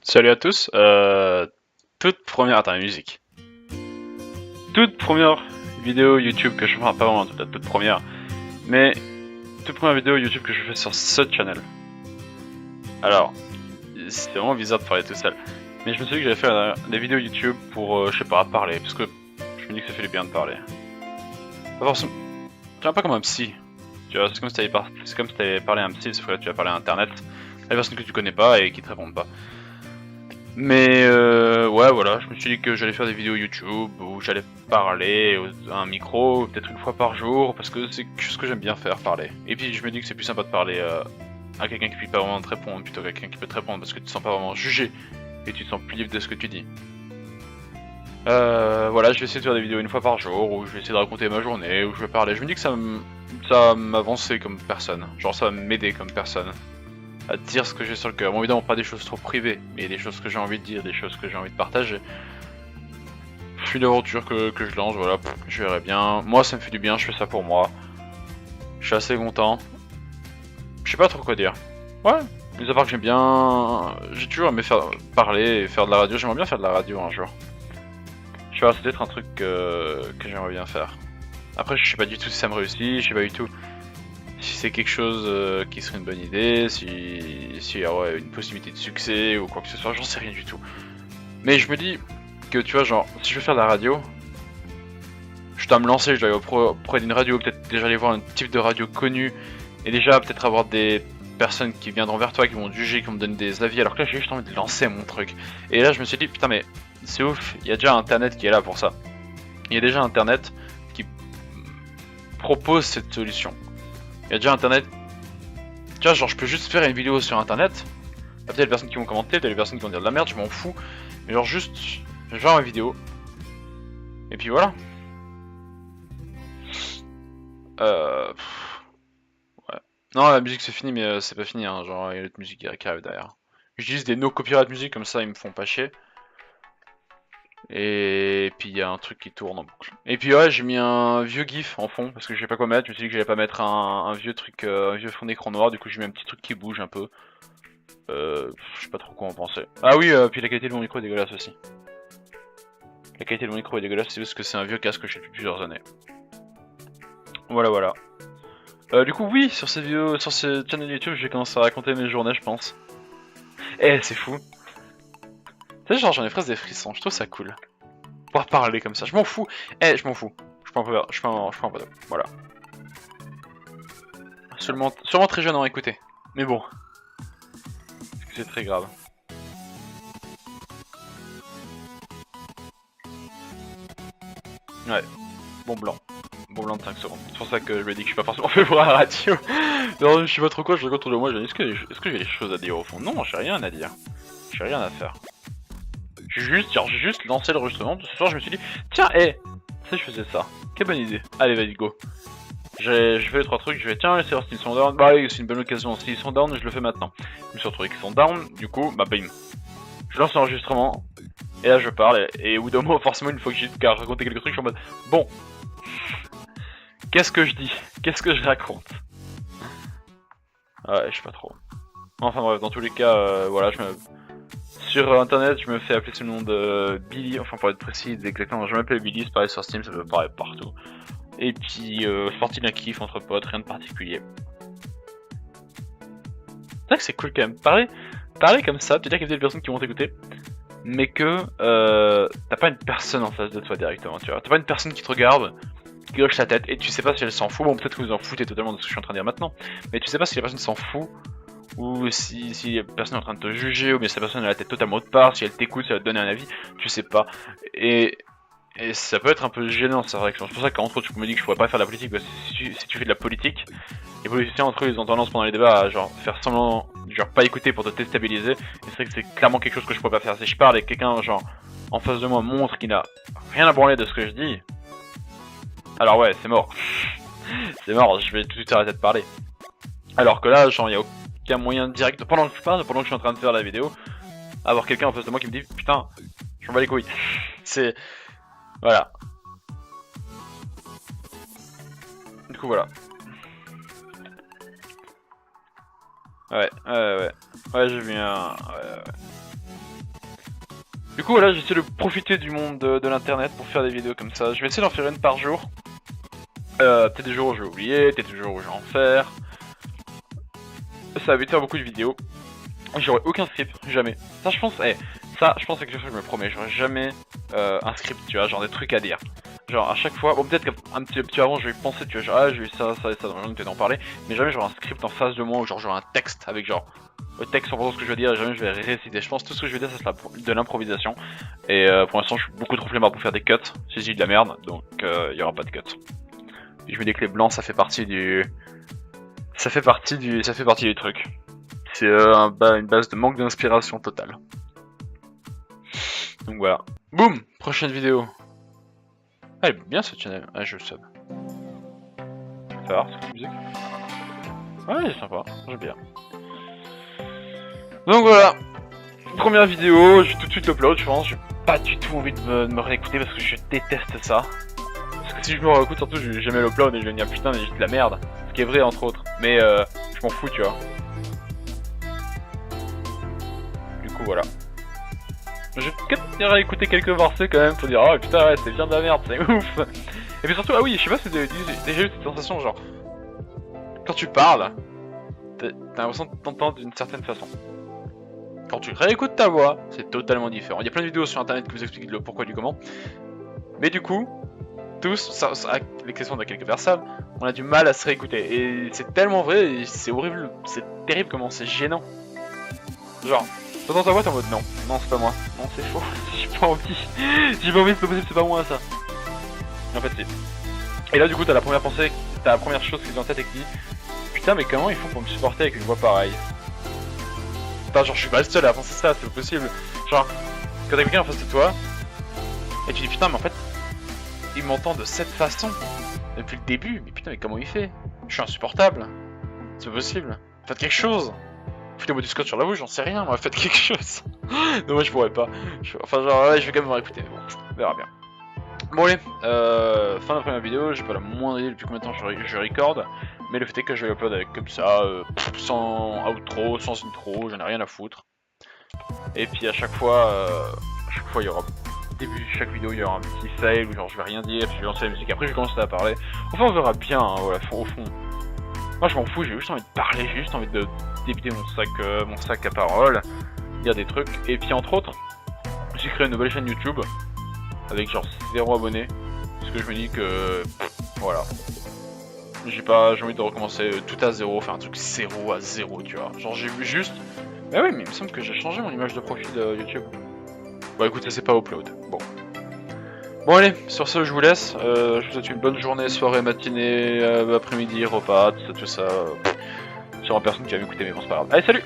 Salut à tous, toute première... Attends, la musique. Toute première vidéo YouTube que je fais, enfin pas vraiment la toute première, mais toute première vidéo YouTube que je fais sur ce channel. Alors, c'est vraiment bizarre de parler tout seul, mais je me suis dit que j'allais faire des vidéos YouTube pour, je sais pas, parler, parce que je me dis que ça fait du bien de parler. Pas forcément... Tu vois, pas comme un psy, tu vois, c'est comme si t'avais parlé à un psy, sauf que là tu vas parler à internet, à des personnes que tu connais pas et qui te répondent pas. Mais ouais, voilà, je me suis dit que j'allais faire des vidéos YouTube où j'allais parler à un micro peut-être une fois par jour parce que c'est quelque chose que j'aime bien faire, parler. Et puis je me dis que c'est plus sympa de parler à quelqu'un qui peut pas vraiment te répondre plutôt qu'à quelqu'un qui peut te répondre parce que tu te sens pas vraiment jugé et tu te sens plus libre de ce que tu dis. Voilà, je vais essayer de faire des vidéos une fois par jour où je vais essayer de raconter ma journée, où je vais parler. Je me dis que ça va m'avancer comme personne, genre ça va m'aider comme personne à dire ce que j'ai sur le cœur. Bon, évidemment, pas des choses trop privées, mais des choses que j'ai envie de dire, des choses que j'ai envie de partager. Une aventure que je lance, voilà, je verrai bien. Moi, ça me fait du bien, je fais ça pour moi. Je suis assez content. Je sais pas trop quoi dire. Ouais, mais à part que j'aime bien. J'ai toujours aimé faire parler et faire de la radio. J'aimerais bien faire de la radio un jour. Je sais pas, c'est peut-être un truc que j'aimerais bien faire. Après, je sais pas du tout si ça me réussit, je sais pas du tout si c'est quelque chose qui serait une bonne idée, s'il y aurait une possibilité de succès ou quoi que ce soit, j'en sais rien du tout. Mais je me dis que tu vois, genre, si je veux faire de la radio, je dois me lancer, je dois aller auprès d'une radio, peut-être déjà aller voir un type de radio connu, et déjà peut-être avoir des personnes qui viendront vers toi, qui vont juger, qui vont me donner des avis, alors que là j'ai juste envie de lancer mon truc. Et là je me suis dit, putain mais c'est ouf, il y a déjà internet qui est là pour ça. Il y a déjà internet qui propose cette solution. Il y a déjà internet, tu vois, genre je peux juste faire une vidéo sur internet, peut-être des personnes qui vont commenter, peut-être des personnes qui vont dire de la merde, je m'en fous, mais genre juste, genre une vidéo, et puis voilà. Ouais. Non, la musique c'est fini, mais c'est pas fini, hein. Genre il y a l'autre musique qui arrive derrière. J'utilise des no copyright music comme ça, ils me font pas chier. Et puis il y a un truc qui tourne en boucle. Et puis ouais, j'ai mis un vieux gif en fond parce que je sais pas quoi mettre. Je me suis dit que j'allais pas mettre un vieux truc, un vieux fond d'écran noir. Du coup, j'ai mis un petit truc qui bouge un peu. Je sais pas trop quoi en penser. Ah oui, puis la qualité de mon micro est dégueulasse aussi. La qualité de mon micro est dégueulasse, c'est parce que c'est un vieux casque que j'ai depuis plusieurs années. Voilà, voilà. Du coup, oui, sur ces vidéos, sur ces channels YouTube, je vais commencer à raconter mes journées, je pense. Eh, c'est fou. Tu sais, genre, j'en ai presque des frissons, je trouve ça cool. Pouvoir parler comme ça, je m'en fous. Eh, je m'en fous. Je prends un peu, je prends un peu d'eau. Voilà. Sûrement très jeune à en écouter. Mais bon, c'est très grave. Ouais, bon blanc. Bon blanc de 5 secondes. C'est pour ça que je lui ai dit que je suis pas forcément fait pour la radio. Non, je sais pas trop quoi, je regarde autour de moi, je me dis, est-ce que j'ai des choses à dire au fond? Non, j'ai rien à dire. J'ai rien à faire. J'ai juste lancé l'enregistrement. Ce soir, je me suis dit, tiens, si je faisais ça, quelle bonne idée. Allez, vas-y, go. Je fais 3 trucs, je vais tiens, essayer voir s'ils sont down. Bah allez, c'est une bonne occasion. S'ils sont down, je le fais maintenant. Je me suis retrouvé qu'ils sont down, du coup, bah bim. Je lance l'enregistrement, et là je parle, et au bout d'un moment, forcément, une fois que j'ai qu'à raconter quelques trucs, je suis en mode, bon, qu'est-ce que je dis? Qu'est-ce que je raconte? Ouais, je sais pas trop. Enfin bref, dans tous les cas, voilà, sur internet, je me fais appeler sous le nom de Billy, enfin pour être précis, exactement, je m'appelle Billy, c'est pareil sur Steam, ça peut pareil partout. Et puis, sorti d'un kiff entre potes, rien de particulier. C'est vrai que c'est cool quand même, parler comme ça, peut-être qu'il y a des personnes qui vont t'écouter, mais que t'as pas une personne en face de toi directement, tu vois. T'as pas une personne qui te regarde, qui hoche sa tête, et tu sais pas si elle s'en fout, bon peut-être que vous en foutez totalement de ce que je suis en train de dire maintenant, mais tu sais pas si la personne s'en fout, ou si la personne est en train de te juger, ou bien si la personne a la tête totalement autre part, si elle t'écoute, si elle va te donner un avis, tu sais pas. Et ça peut être un peu gênant sa réaction. C'est pour ça qu'entre autres, tu me dis que je pourrais pas faire de la politique, parce que si tu fais de la politique, les politiciens entre eux, ils ont tendance pendant les débats à genre faire semblant, genre pas écouter pour te déstabiliser. Et c'est vrai que c'est clairement quelque chose que je pourrais pas faire. Si je parle et que quelqu'un, genre, en face de moi montre qu'il n'a rien à branler de ce que je dis, alors ouais, c'est mort. C'est mort, je vais tout de suite arrêter de parler. Alors que là, genre, y a aucun moyen direct, pendant que je parle, pendant que je suis en train de faire la vidéo, avoir quelqu'un en face de moi qui me dit putain, je m'en bats les couilles. C'est. Voilà. Du coup, voilà. Ouais, j'ai vu un. Ouais. Du coup voilà, j'essaie de profiter du monde de l'internet pour faire des vidéos comme ça. Je vais essayer d'en faire une par jour. Peut-être des jours où je vais oublier, peut-être des jours où je vais en faire. Ça va éviter de faire beaucoup de vidéos. J'aurai aucun script, jamais. Ça je pense, ça je pense c'est quelque chose que je me promets. J'aurai jamais un script, tu vois, genre des trucs à dire. Genre à chaque fois, bon peut-être qu'un petit avant je vais penser, tu vois, genre ah j'ai eu ça, ça et ça, donc j'ai peut-être en parler. Mais jamais j'aurai un script en face de moi ou genre j'aurai un texte avec genre le texte en pensant ce que je veux dire et jamais je vais réciter. Je pense que tout ce que je vais dire ça sera de l'improvisation. Et pour l'instant je suis beaucoup trop flemmard pour faire des cuts. Si j'ai de la merde, donc il y aura pas de cuts. Et je mets des clés blancs, ça fait partie du... Ça fait partie du truc. C'est une base de manque d'inspiration totale. Donc voilà. Boum, prochaine vidéo. Ah, elle est bien ce channel. Ah, je le sub. Ça va, c'est la musique. Ouais, il est sympa, j'aime bien. Donc voilà. Première vidéo, je vais tout de suite l'upload, je pense. J'ai pas du tout envie de me réécouter parce que je déteste ça. Parce que si je me réécoute, surtout, je vais jamais l'upload et je vais me dire putain, mais j'ai de la merde. Ce qui est vrai, entre autres. Mais je m'en fous, tu vois. Du coup, voilà. Je vais peut-être venir à écouter quelques morceaux quand même pour dire oh putain ouais c'est bien de la merde, c'est ouf. Et puis surtout ah oui je sais pas si t'as déjà eu cette sensation genre quand tu parles t'as l'impression de t'entendre d'une certaine façon. Quand tu réécoutes ta voix c'est totalement différent. Il y a plein de vidéos sur internet qui vous expliquent le pourquoi du comment. Mais du coup tous, à l'exception de quelques personnes, on a du mal à se réécouter. Et c'est tellement vrai et c'est horrible, c'est terrible comment c'est gênant. Genre dans ta voix t'es en mode non, c'est pas moi, non c'est faux, j'ai pas envie, c'est pas possible, c'est pas moi ça. Et en fait c'est. Et là du coup t'as la première pensée, t'as la première chose qui vient en tête et qui dit putain mais comment ils font pour me supporter avec une voix pareille. Enfin genre je suis pas le seul à penser ça, c'est pas possible. Genre quand t'as quelqu'un en face de toi et tu dis putain mais en fait il m'entend de cette façon depuis le début, mais putain mais comment il fait? Je suis insupportable, c'est pas possible, faites quelque chose. Foutez-moi du scotch sur la bouche, j'en sais rien, moi, faites quelque chose. Non, moi je pourrais pas. Enfin, genre, ouais, je vais quand même me réécouter, mais bon, on verra bien. Bon, allez, fin de la première vidéo, j'ai pas la moindre idée depuis combien de temps je record, mais le fait est que je vais upload avec comme ça, sans outro, sans intro, j'en ai rien à foutre. Et puis à chaque fois il y aura. Au début de chaque vidéo, il y aura un petit fail où genre je vais rien dire, puis je vais lancer la musique, après je vais commencer à parler. Enfin, on verra bien, hein, voilà, au fond. Moi je m'en fous, j'ai juste envie de parler, j'ai juste envie de débiter mon sac à parole, dire des trucs, et puis entre autres, j'ai créé une nouvelle chaîne YouTube, avec genre 0 abonnés, parce que je me dis que, voilà, j'ai envie de recommencer tout à zéro, faire un truc 0 à 0, tu vois, genre j'ai vu juste, bah oui mais il me semble que j'ai changé mon image de profil de YouTube. Bon écoutez, c'est pas upload, bon. Bon allez, sur ce je vous laisse, je vous souhaite une bonne journée, soirée, matinée, après-midi, repas, tout ça, sûrement personne qui va m'écouter mais bon c'est pas grave. Allez salut!